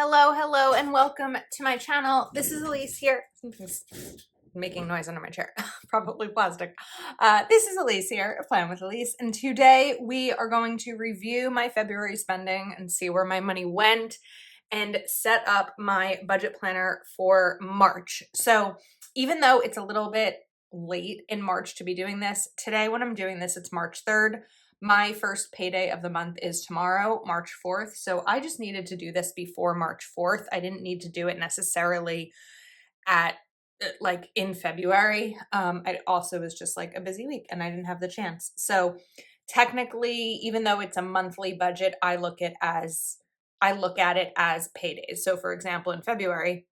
Hello, and welcome to my channel. This is Elise here. Something's making noise under my chair, probably plastic. This is Elise here, a Plan with Elise, and today we are going to review my February spending and see where my money went and set up my budget planner for March. So even though it's a little bit late in March to be doing this, today when I'm doing this, it's March 3rd. My first payday of the month is tomorrow, March 4th. So I just needed to do this before March 4th. I didn't need to do it necessarily at like in February. I also was just like a busy week and I didn't have the chance. So technically, even though it's a monthly budget, I look at it as paydays. So for example, in February,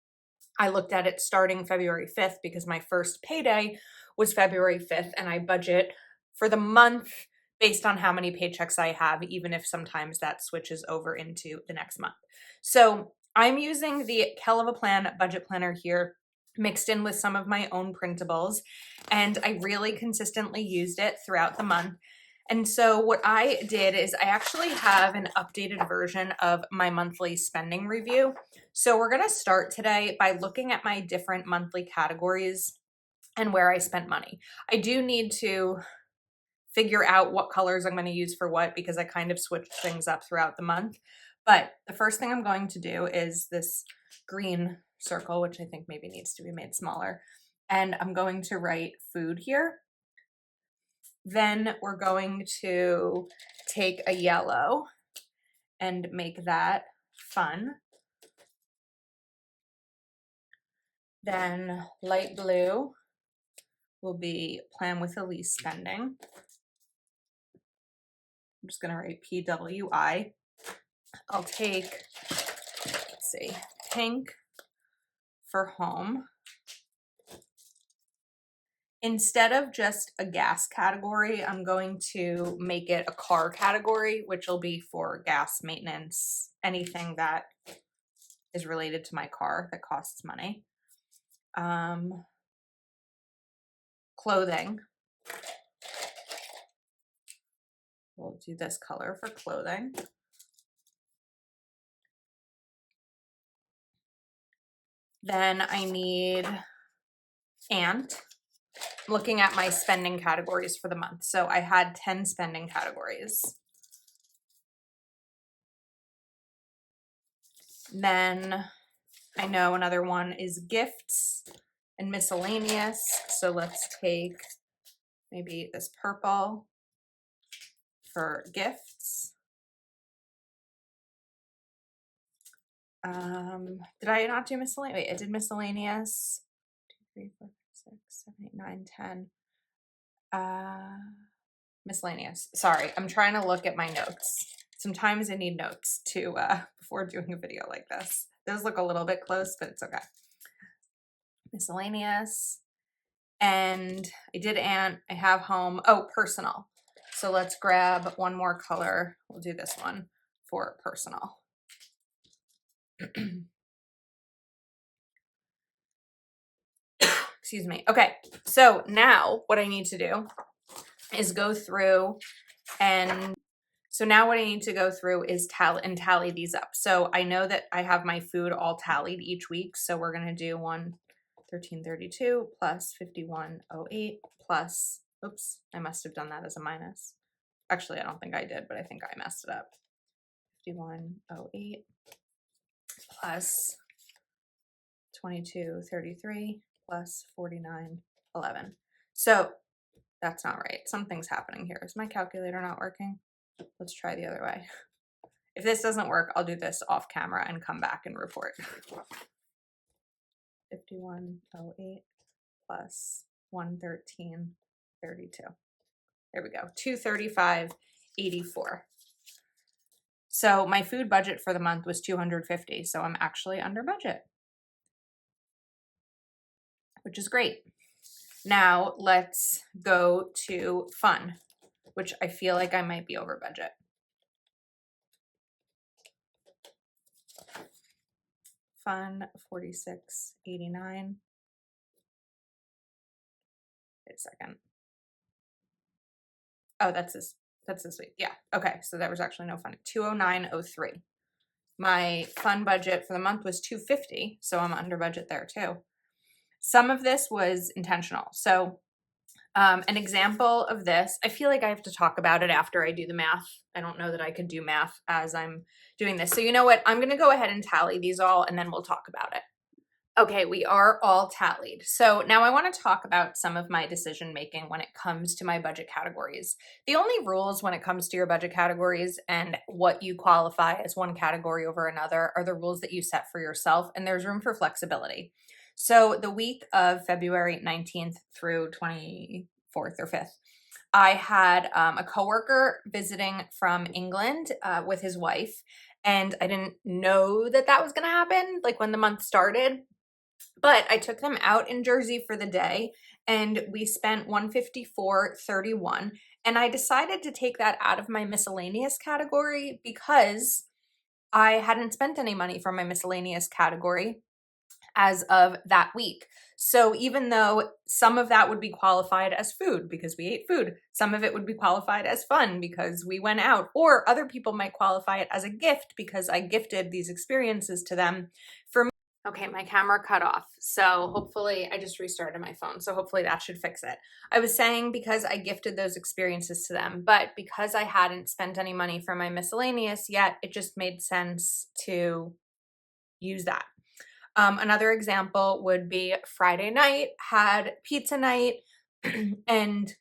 I looked at it starting February 5th because my first payday was February 5th and I budget for the month based on how many paychecks I have, even if sometimes that switches over into the next month. So I'm using the Kell of a Plan budget planner here, mixed in with some of my own printables, and I really consistently used it throughout the month. And so what I did is I actually have an updated version of my monthly spending review. So we're gonna start today by looking at my different monthly categories and where I spent money. I do need to figure out what colors I'm going to use for what because I kind of switched things up throughout the month. But the first thing I'm going to do is this green circle, which I think maybe needs to be made smaller. And I'm going to write food here. Then we're going to take a yellow and make that fun. Then light blue will be Plan with Elise spending. I'm just going to write PWI. I'll take, let's see, pink for home. Instead of just a gas category, I'm going to make it a car category, which will be for gas maintenance, anything that is related to my car that costs money. Clothing. We'll do this color for clothing. Then I need ant. Looking at my spending categories for the month. So I had 10 spending categories. Then I know another one is gifts and miscellaneous. So let's take maybe this purple for gifts. Did I not do miscellaneous? Wait, I did miscellaneous. 2, 3, 4, 5, 6, 7, 8, 9, 10. Miscellaneous. Sorry, I'm trying to look at my notes. Sometimes I need notes to before doing a video like this. Those look a little bit close, but it's okay. Miscellaneous. And I did ant. I have home. Oh, personal. So let's grab one more color. We'll do this one for personal. Excuse me. Okay, so now what I need to do is go through now what I need to go through is tally these up. So I know that I have my food all tallied each week. So we're going to do 1332 plus 5108 plus, oops, I must have done that as a minus. Actually, I don't think I did, but I think I messed it up. 5108 plus 2233 plus 4911. So that's not right. Something's happening here. Is my calculator not working? Let's try the other way. If this doesn't work, I'll do this off camera and come back and report. 5108 plus 11332. There we go. 235.84. So my food budget for the month was 250. So I'm actually under budget, which is great. Now let's go to fun, which I feel like I might be over budget. Fun 46.89. Wait a second. Oh, that's this week. Yeah. Okay. So there was actually no fun. 209.03. my fun budget for the month was $250, so I'm under budget there too. Some of this was intentional. So an example of this, I feel like I have to talk about it after I do the math. I don't know that I could do math as I'm doing this. So you know what? I'm going to go ahead and tally these all, and then we'll talk about it. Okay, we are all tallied. So now I want to talk about some of my decision making when it comes to my budget categories. The only rules when it comes to your budget categories and what you qualify as one category over another are the rules that you set for yourself, and there's room for flexibility. So the week of February 19th through 24th or 5th, I had a coworker visiting from England with his wife, and I didn't know that that was going to happen like when the month started. But I took them out in Jersey for the day and we spent $154.31. And I decided to take that out of my miscellaneous category because I hadn't spent any money from my miscellaneous category as of that week. So even though some of that would be qualified as food because we ate food, some of it would be qualified as fun because we went out, or other people might qualify it as a gift because I gifted these experiences to them. For me, okay, my camera cut off. So hopefully, I just restarted my phone. So hopefully that should fix it. I was saying because I gifted those experiences to them, but because I hadn't spent any money for my miscellaneous yet, it just made sense to use that. Another example would be Friday night, had pizza night, and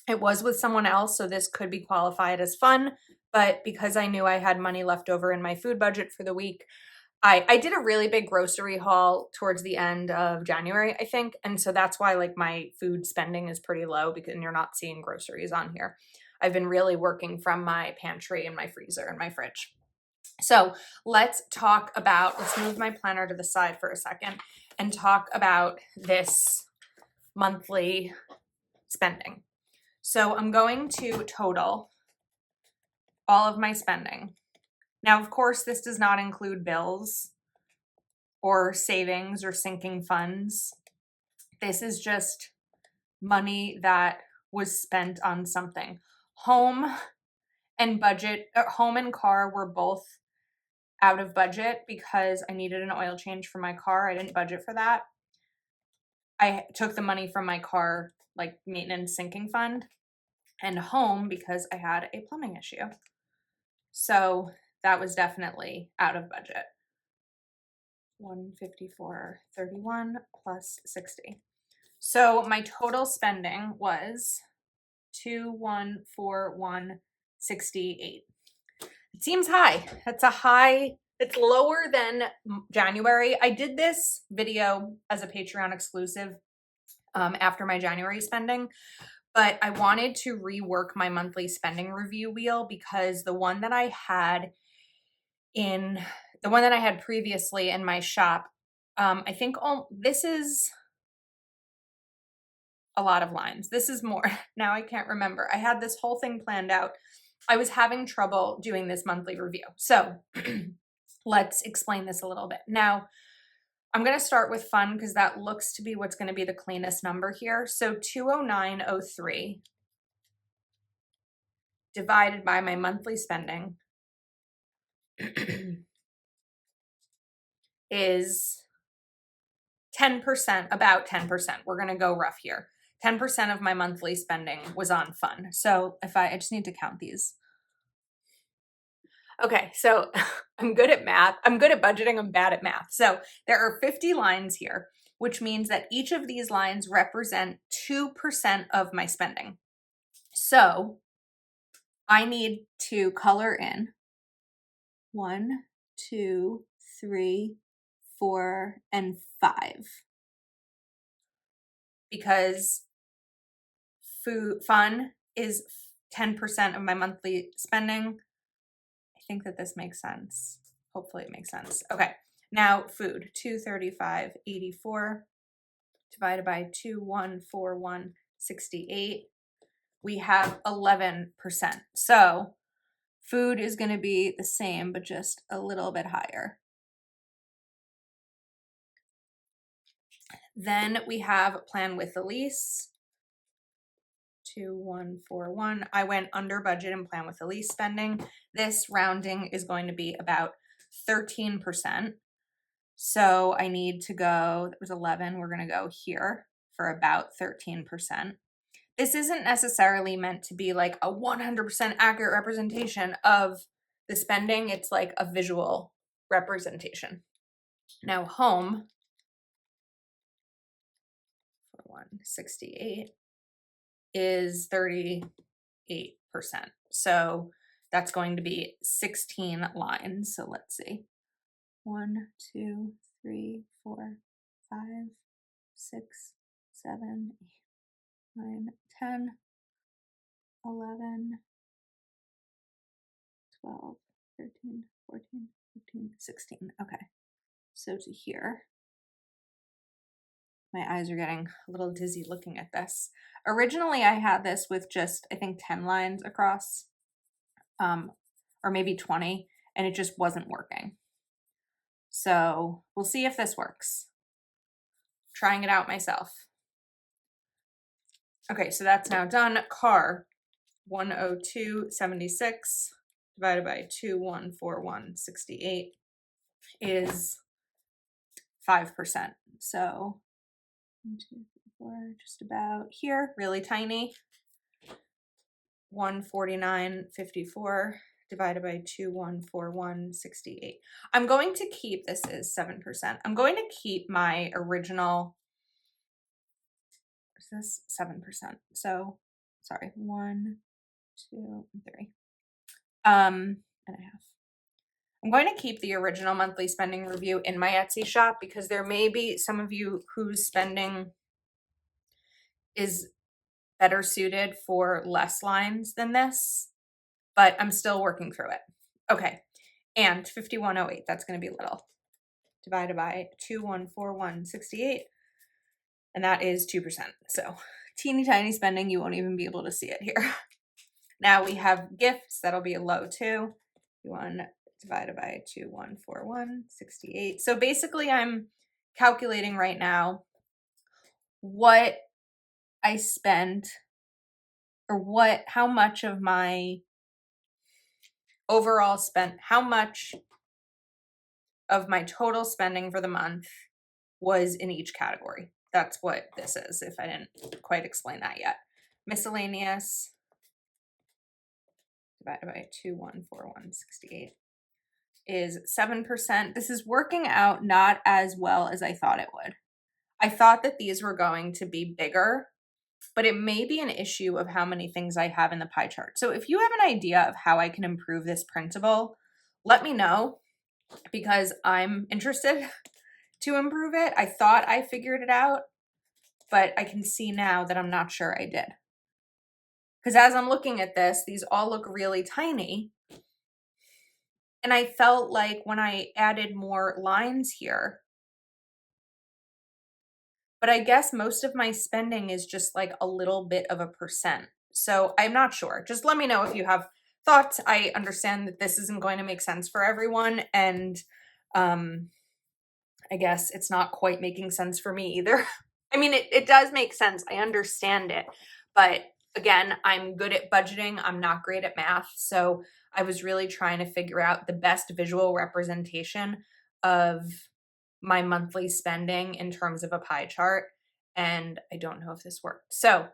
it was with someone else, so this could be qualified as fun, but because I knew I had money left over in my food budget for the week, I did a really big grocery haul towards the end of January, I think, and so that's why like my food spending is pretty low because you're not seeing groceries on here. I've been really working from my pantry and my freezer and my fridge. So let's move my planner to the side for a second and talk about this monthly spending. So I'm going to total all of my spending. Now, of course, this does not include bills or savings or sinking funds. This is just money that was spent on something. Home and car were both out of budget because I needed an oil change for my car. I didn't budget for that. I took the money from my car, like maintenance sinking fund, and home because I had a plumbing issue. So that was definitely out of budget. 154.31 plus 60. So my total spending was 2,141.68. It seems high. It's lower than January. I did this video as a Patreon exclusive after my January spending, but I wanted to rework my monthly spending review wheel because the one that I had previously in my shop, I think this is a lot of lines. This is more. Now I can't remember. I had this whole thing planned out. I was having trouble doing this monthly review. So let's explain this a little bit. Now, I'm going to start with fun because that looks to be what's going to be the cleanest number here. So 209.03 divided by my monthly spending is 10%, about 10%. We're going to go rough here. 10% of my monthly spending was on fun. So I just need to count these. Okay, so I'm good at math. I'm good at budgeting. I'm bad at math. So there are 50 lines here, which means that each of these lines represent 2% of my spending. So I need to color in 1, 2, 3, 4, and 5. Because fun is 10% of my monthly spending. I think that this makes sense. Hopefully it makes sense. Okay, now food, 235.84 divided by 2,141.68. We have 11%. So food is going to be the same, but just a little bit higher. Then we have plan with Elise, 2,141. I went under budget in plan with Elise spending. This rounding is going to be about 13%. So I need to go, that was 11, we're going to go here for about 13%. This isn't necessarily meant to be like a 100% accurate representation of the spending. It's like a visual representation. Now home for 168 is 38%. So that's going to be 16 lines. So let's see. 1, 2, 3, 4, 5, 6, 7, 8, 9, 10, 11, 12, 13, 14, 15, 16. Okay. So to here. My eyes are getting a little dizzy looking at this. Originally, I had this with just, I think, 10 lines across, or maybe 20, and it just wasn't working. So we'll see if this works. Trying it out myself. Okay, so that's now done. Car, 102.76 divided by 2141.68 is 5%. So 1, 2, 3, 4, just about here, really tiny. 149.54 divided by 2141.68. I'm going to keep, this is 7%. I'm going to keep my original, is this 7%? So, sorry, 1, 2, 3. And a half. I'm going to keep the original monthly spending review in my Etsy shop because there may be some of you whose spending is better suited for less lines than this, but I'm still working through it. Okay, and 5108, that's going to be little, divided by 2141.68, and that is 2%. So teeny tiny spending, you won't even be able to see it here. Now we have gifts, that'll be a low too. 1 divided by 2141.68. So basically I'm calculating right now what I spent, or how much of my overall spent, how much of my total spending for the month was in each category. That's what this is, if I didn't quite explain that yet. Miscellaneous divided by 2141.68 is 7%. This is working out not as well as I thought it would. I thought that these were going to be bigger, but it may be an issue of how many things I have in the pie chart. So if you have an idea of how I can improve this principle, let me know, because I'm interested to improve it. I thought I figured it out, but I can see now that I'm not sure I did. Because as I'm looking at this, these all look really tiny. And I felt like when I added more lines here, but I guess most of my spending is just like a little bit of a percent. So I'm not sure. Just let me know if you have thoughts. I understand that this isn't going to make sense for everyone. And I guess it's not quite making sense for me either. I mean, it does make sense. I understand it. But again, I'm good at budgeting. I'm not great at math. So I was really trying to figure out the best visual representation of my monthly spending in terms of a pie chart. And I don't know if this worked. So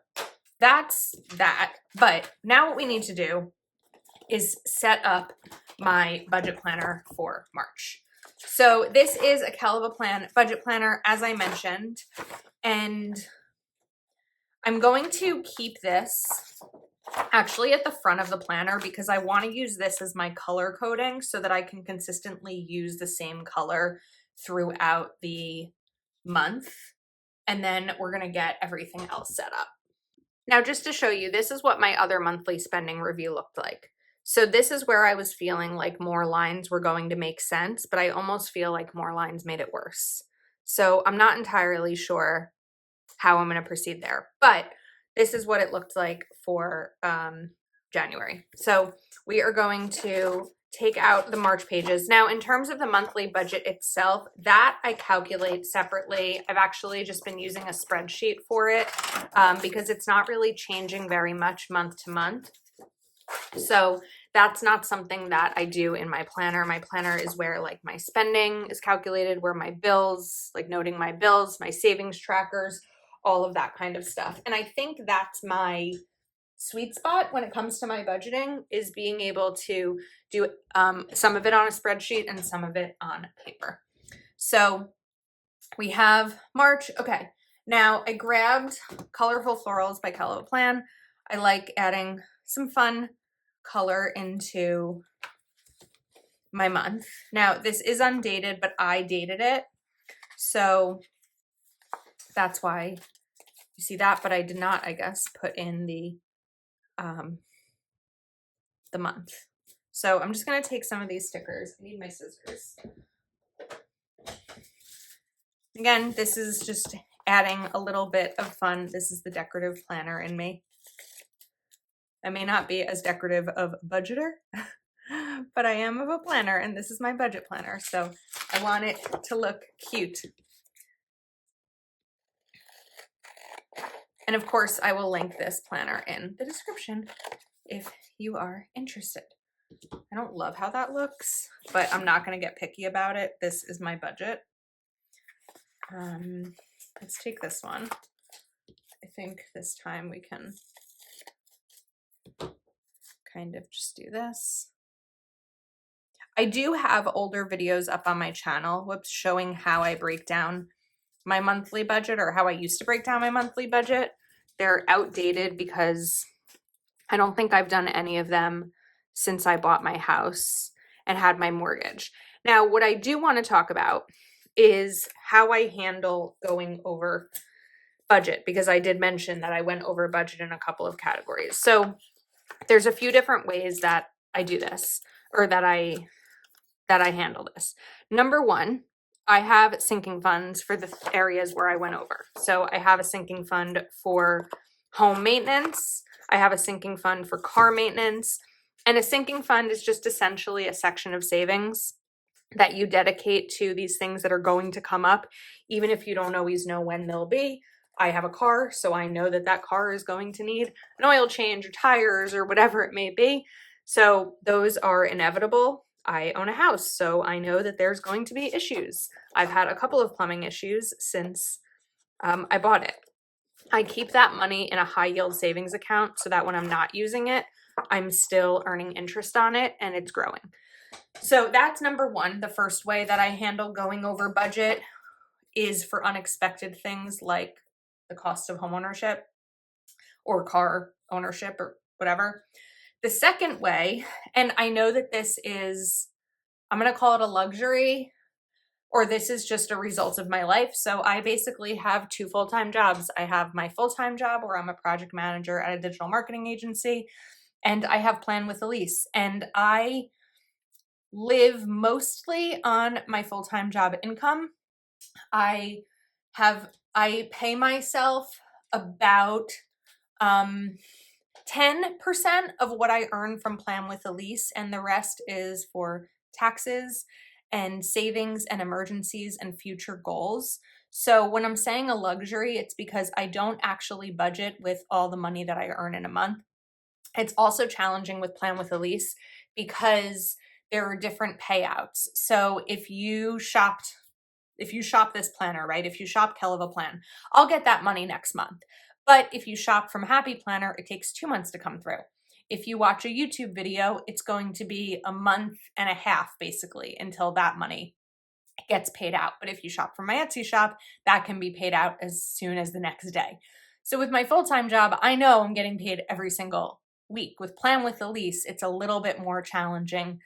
that's that. But now what we need to do is set up my budget planner for March. So this is a Kelva Plan budget planner, as I mentioned, and I'm going to keep this actually at the front of the planner because I want to use this as my color coding so that I can consistently use the same color throughout the month. And then we're going to get everything else set up. Now, just to show you, this is what my other monthly spending review looked like. So this is where I was feeling like more lines were going to make sense, but I almost feel like more lines made it worse. So I'm not entirely sure how I'm going to proceed there, but this is what it looked like for January. So we are going to take out the March pages. Now, in terms of the monthly budget itself, that I calculate separately. I've actually just been using a spreadsheet for it because it's not really changing very much month to month. So That's not something that I do in my planner. My planner is where like my spending is calculated, where my bills, like noting my bills, my savings trackers, all of that kind of stuff. And I think that's my sweet spot when it comes to my budgeting, is being able to do some of it on a spreadsheet and some of it on paper. So we have March. Okay, now I grabbed Colorful Florals by Caleva Plan. I like adding some fun color into my month. Now this is undated, but I dated it, so that's why you see that, but I did not, I guess, put in the month. So I'm just going to take some of these stickers. I need my scissors. Again, this is just adding a little bit of fun. This is the decorative planner in me. I may not be as decorative of a budgeter, but I am of a planner, and this is my budget planner. So I want it to look cute. And of course, I will link this planner in the description if you are interested. I don't love how that looks, but I'm not going to get picky about it. This is my budget. Let's take this one. I think this time we can kind of just do this. I do have older videos up on my channel, showing how I break down my monthly budget, or how I used to break down my monthly budget. They're outdated because I don't think I've done any of them since I bought my house and had my mortgage. Now, what I do want to talk about is how I handle going over budget, because I did mention that I went over budget in a couple of categories. So there's a few different ways that I do this, or that I handle this. Number one, I have sinking funds for the areas where I went over. So I have a sinking fund for home maintenance. I have a sinking fund for car maintenance. And a sinking fund is just essentially a section of savings that you dedicate to these things that are going to come up, even if you don't always know when they'll be. I have a car, so I know that that car is going to need an oil change or tires or whatever it may be. So those are inevitable. I own a house, so I know that there's going to be issues. I've had a couple of plumbing issues since I bought it. I keep that money in a high yield savings account so that when I'm not using it, I'm still earning interest on it and it's growing. So that's number one. The first way that I handle going over budget is for unexpected things like the cost of homeownership or car ownership or whatever. The second way, and I know that this is, I'm going to call it a luxury, or this is just a result of my life. So I basically have 2 full-time jobs. I have my full-time job where I'm a project manager at a digital marketing agency, and I have Plan with Elise. And I live mostly on my full-time job income. I pay myself about 10% of what I earn from Plan with Elise, and the rest is for taxes and savings and emergencies and future goals. So when I'm saying a luxury, it's because I don't actually budget with all the money that I earn in a month. It's also challenging with Plan with Elise because there are different payouts. So if you shop this planner, right? If you shop Caleva Plan, I'll get that money next month. But if you shop from Happy Planner, it takes 2 months to come through. If you watch a YouTube video, it's going to be a month and a half basically until that money gets paid out. But if you shop from my Etsy shop, that can be paid out as soon as the next day. So with my full-time job, I know I'm getting paid every single week. With Plan with Elise, it's a little bit more challenging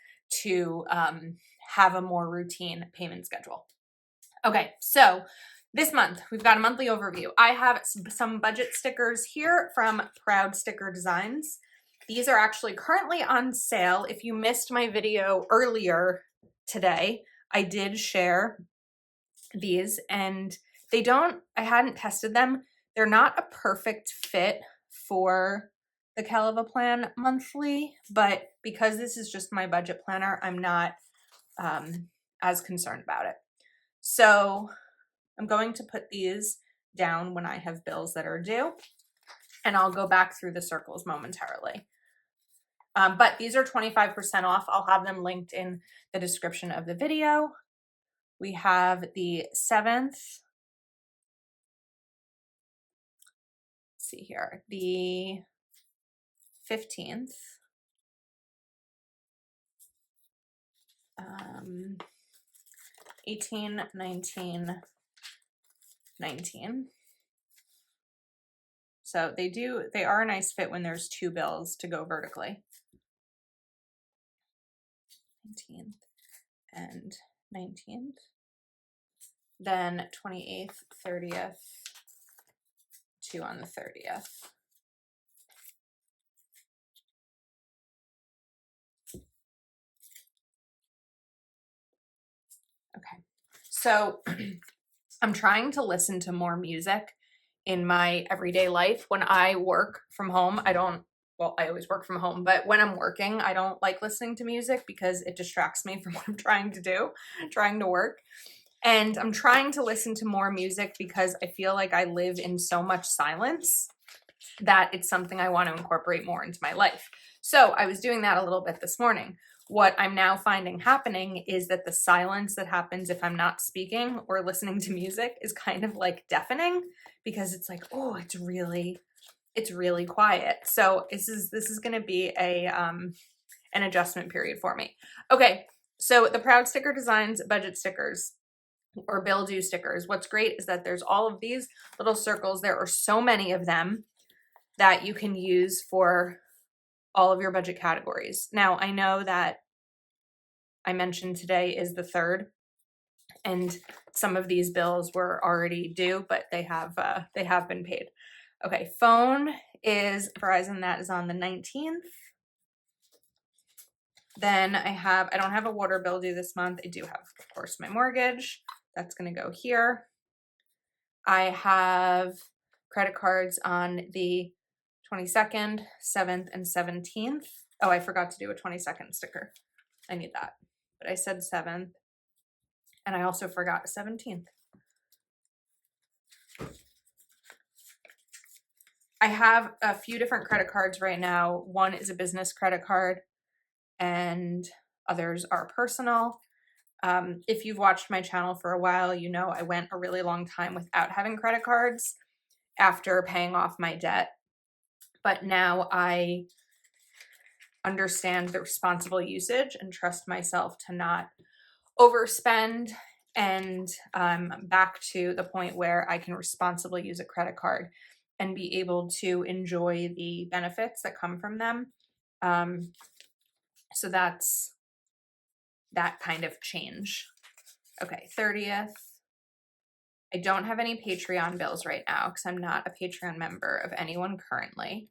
to have a more routine payment schedule. Okay, so this month, we've got a monthly overview. I have some budget stickers here from Proud Sticker Designs. These are actually currently on sale. If you missed my video earlier today, I did share these, and I hadn't tested them. They're not a perfect fit for the Caleva Plan monthly, but because this is just my budget planner, I'm not as concerned about it. So I'm going to put these down when I have bills that are due, and I'll go back through the circles momentarily. But these are 25% off. I'll have them linked in the description of the video. We have the 7th. Let's see here. The 15th. 18, 19, 19. So they are a nice fit when there's two bills to go vertically. 19th and 19th. Then 28th, 30th, 2 on the 30th. Okay, so I'm trying to listen to more music in my everyday life. When I work from home, I always work from home, but when I'm working, I don't like listening to music because it distracts me from what I'm trying to do, trying to work. And I'm trying to listen to more music because I feel like I live in so much silence that it's something I want to incorporate more into my life. So I was doing that a little bit this morning. What I'm now finding happening is that the silence that happens if I'm not speaking or listening to music is kind of like deafening, because it's like, oh, it's really quiet. So this is going to be an adjustment period for me. Okay, so the Proud Sticker Designs budget stickers, or bill due stickers. What's great is that there's all of these little circles. There are so many of them that you can use for all of your budget categories. Now, I know that I mentioned today is the 3rd, and some of these bills were already due, but they have been paid. Okay, phone is Verizon. That is on the 19th. Then I don't have a water bill due this month. I do have, of course, my mortgage. That's going to go here. I have credit cards on the 22nd, 7th, and 17th. Oh, I forgot to do a 22nd sticker. I need that. But I said 7th. And I also forgot 17th. I have a few different credit cards right now. One is a business credit card, and others are personal. If you've watched my channel for a while, you know I went a really long time without having credit cards after paying off my debt. But now I understand the responsible usage and trust myself to not overspend, and back to the point where I can responsibly use a credit card and be able to enjoy the benefits that come from them. So that's that kind of change. Okay, 30th. I don't have any Patreon bills right now because I'm not a Patreon member of anyone currently.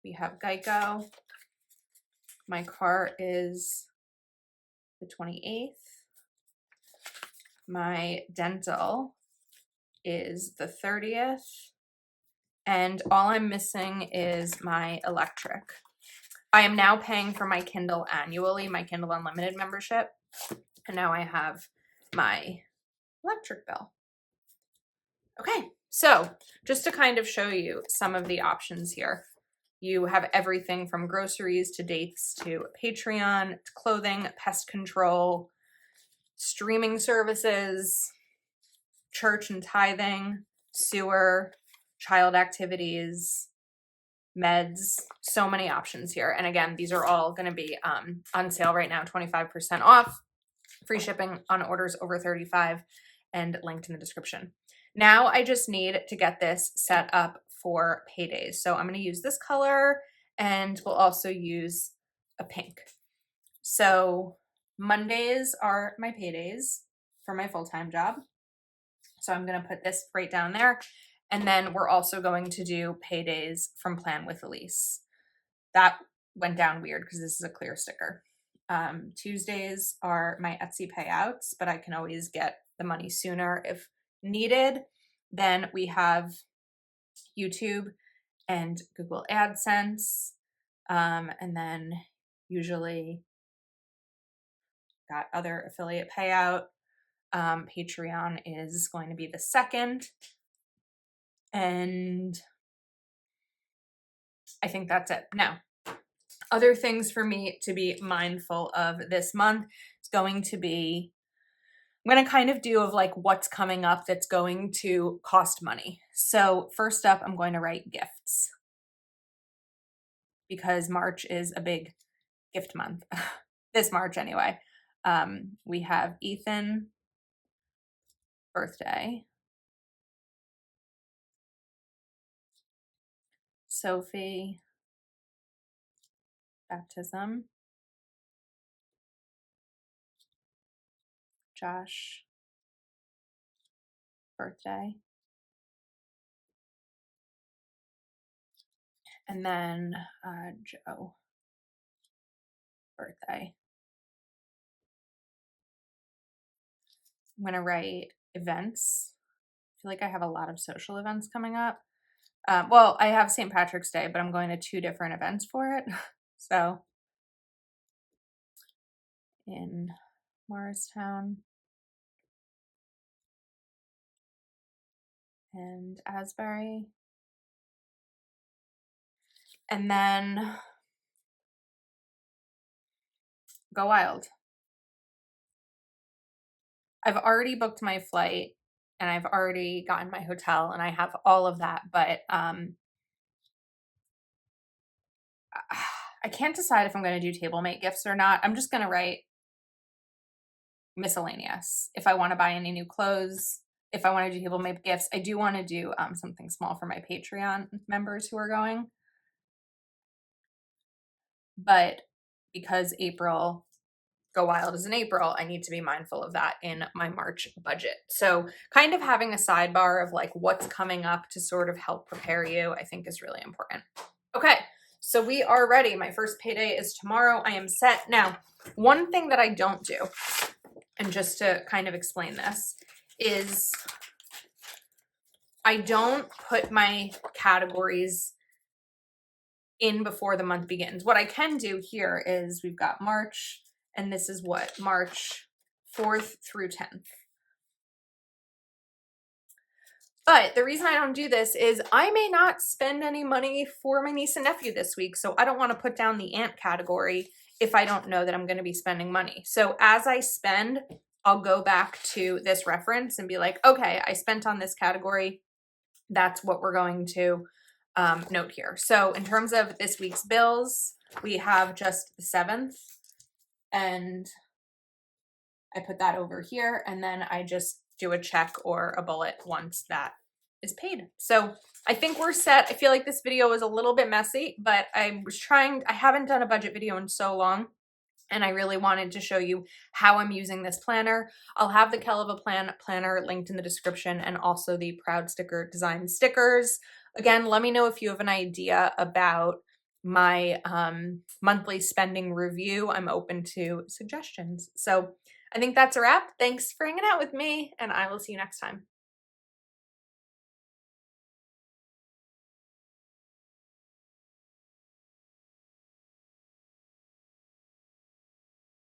We have Geico. My car is the 28th. My dental is the 30th. And all I'm missing is my electric. I am now paying for my Kindle annually, my Kindle Unlimited membership. And now I have my electric bill. Okay, so just to kind of show you some of the options here. You have everything from groceries to dates to Patreon, to clothing, pest control, streaming services, church and tithing, sewer, child activities, meds, so many options here. And again, these are all going to be on sale right now, 25% off, free shipping on orders over 35, and linked in the description. Now I just need to get this set up for paydays. So I'm going to use this color, and we'll also use a pink. So Mondays are my paydays for my full-time job. So I'm going to put this right down there. And then we're also going to do paydays from Plan with Elise. That went down weird because this is a clear sticker. Tuesdays are my Etsy payouts, but I can always get the money sooner if needed. Then we have YouTube and Google AdSense. And then usually got other affiliate payout. Patreon is going to be the 2nd. And I think that's it. Now, Other things for me to be mindful of this month is going to be, I'm going to kind of do of like what's coming up that's going to cost money. So first up, I'm going to write gifts because March is a big gift month. This March anyway. We have Ethan birthday, Sophie baptism, Josh birthday, and then Joe birthday. I'm gonna write events. I feel like I have a lot of social events coming up. Well, I have St. Patrick's Day, but I'm going to 2 different events for it. So in Morristown and Asbury. And then Go Wild. I've already booked my flight and I've already gotten my hotel and I have all of that, but I can't decide if I'm going to do table mate gifts or not. I'm just going to write miscellaneous. If I want to buy any new clothes, if I want to do table mate gifts, I do want to do something small for my Patreon members who are going. But because April Go Wild is in April, I need to be mindful of that in my March budget. So kind of having a sidebar of like what's coming up to sort of help prepare you, I think is really important. Okay, so we are ready. My first payday is tomorrow. I am set. Now, one thing that I don't do, and just to kind of explain this, is I don't put my categories in before the month begins. What I can do here is we've got March, and this is what? March 4th through 10th. But the reason I don't do this is I may not spend any money for my niece and nephew this week, so I don't want to put down the aunt category if I don't know that I'm going to be spending money. So as I spend, I'll go back to this reference and be like, okay, I spent on this category. That's what we're going to note here. So in terms of this week's bills, we have just the 7th. And I put that over here, and then I just do a check or a bullet once that is paid. So I think we're set. I feel like this video was a little bit messy, but I haven't done a budget video in so long, and I really wanted to show you how I'm using this planner. I'll have the Kelava planner linked in the description, and also the Proud Sticker Design stickers. Again, let me know if you have an idea about my monthly spending review. I'm open to suggestions. So I think that's a wrap. Thanks for hanging out with me, and I will see you next time.